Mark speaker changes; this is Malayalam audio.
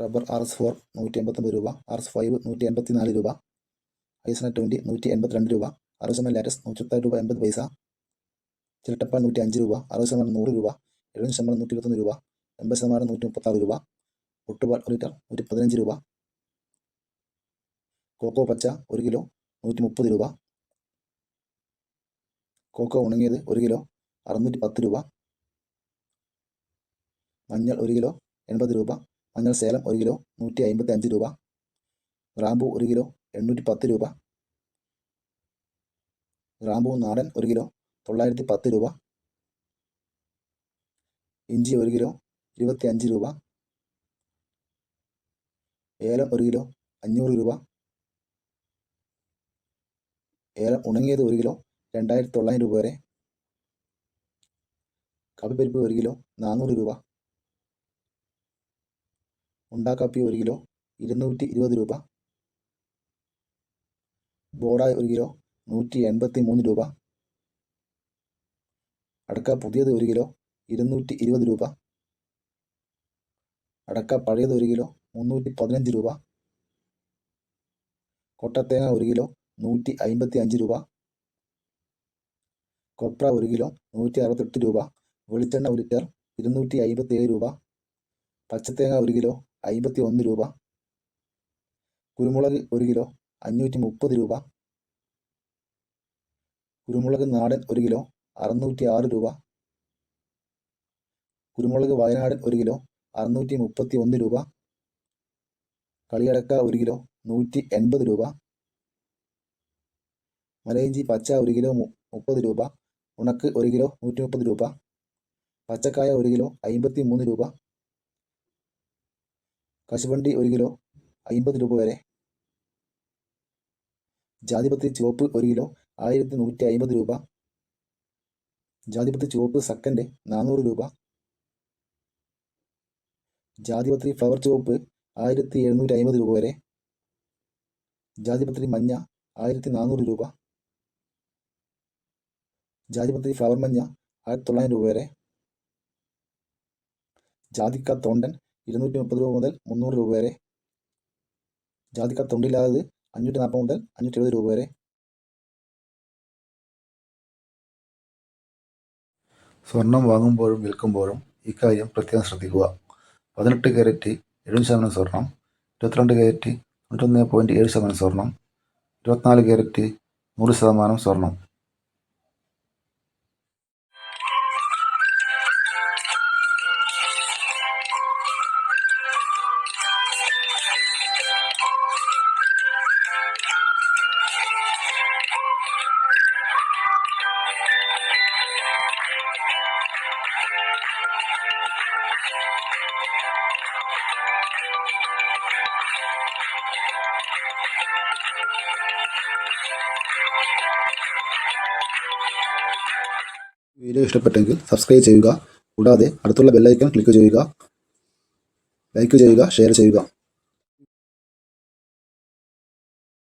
Speaker 1: റബ്ബർ RS4 189 രൂപ, RS5 184 രൂപ, ഐസണറ്റ് 20 182 രൂപ, 60 ലാറ്റസ് 136 രൂപ 80 പൈസ, ചിരട്ടപ്പാൽ 105 രൂപ, 60% 100 രൂപ, 70% 121 രൂപ, 80% 136 രൂപ, ഒട്ടുപാൽ 1 ലിറ്റർ 115 രൂപ, കോക്കോ പച്ച 1 കിലോ 130 രൂപ, കോക്കോ ഉണങ്ങിയത് 1 കിലോ 610 രൂപ, മഞ്ഞൾ 1 കിലോ 80 രൂപ, മഞ്ഞൾ സേലം 1 കിലോ 155 രൂപ, ഗ്രാമ്പൂ 1 കിലോ 810 രൂപ, ഗ്രാമ്പൂ നാടൻ 1 കിലോ 910 രൂപ, ഇഞ്ചി 1 കിലോ 25 രൂപ, ഏലം 1 കിലോ 500 രൂപ, ഏലം ഉണങ്ങിയത് 1 കിലോ 2900 രൂപ വരെ, കാപ്പിപ്പരിപ്പ് 1 കിലോ 400 രൂപ, ഉണ്ടാക്കാപ്പി 1 കിലോ 220 രൂപ, ബോഡായ് 1 കിലോ 183 രൂപ, അടക്ക പുതിയത് 1 കിലോ 220 രൂപ, അടക്ക പഴയത് 1 കിലോ 315 രൂപ, കൊട്ടത്തേങ്ങ 1 കിലോ 155 രൂപ, കൊപ്ര 1 കിലോ 168 രൂപ, വെളിച്ചെണ്ണ 1 ലിറ്റർ 257 രൂപ, പച്ചത്തേങ്ങ 1 കിലോ 51 രൂപ, കുരുമുളക് 1 കിലോ 530 രൂപ, കുരുമുളക് നാടൻ 1 കിലോ 606 രൂപ, കുരുമുളക് വയനാടൻ 1 കിലോ 631 രൂപ, കളിയടക്ക 1 കിലോ 180 രൂപ, മലയിഞ്ചി പച്ച 1 കിലോ 30 രൂപ, ഉണക്ക് 1 കിലോ 130 രൂപ, പച്ചക്കായ 1 കിലോ 53 രൂപ, കശുവണ്ടി 1 കിലോ 50 രൂപ വരെ, ജാതിപത്രി ചുവപ്പ് 1 കിലോ 1150 രൂപ, ജാതിപത്രി ചുവപ്പ് സെക്കൻഡ് 400 രൂപ, ജാതിപത്രി ഫ്ലവർ ചുവപ്പ് 1750 രൂപ വരെ, ജാതിപത്രി മഞ്ഞ 1400 രൂപ, ജാതിപത്രി ഫ്ലവർ മഞ്ഞ 1900 രൂപ വരെ, ജാതിക്ക തൊണ്ടൻ 230 രൂപ മുതൽ 300 രൂപ വരെ, ജാതിക്ക തൊണ്ടില്ലാത്തത് 540 മുതൽ 570 രൂപ വരെ. സ്വർണം വാങ്ങുമ്പോഴും വിൽക്കുമ്പോഴും ഇക്കാര്യം പ്രത്യേകം ശ്രദ്ധിക്കുക. 18 കാരറ്റ് 70% സ്വർണം, 22 കാരറ്റ് 91.7% സ്വർണം, 24 കാരറ്റ് 100% സ്വർണം. വീഡിയോ ഇഷ്ടപ്പെട്ടെങ്കിൽ സബ്സ്ക്രൈബ് ചെയ്യുക. കൂടാതെ അടുത്തുള്ള ബെല്ലൈക്കൺ ക്ലിക്ക് ചെയ്യുക. ലൈക്ക് ചെയ്യുക, ഷെയർ ചെയ്യുക.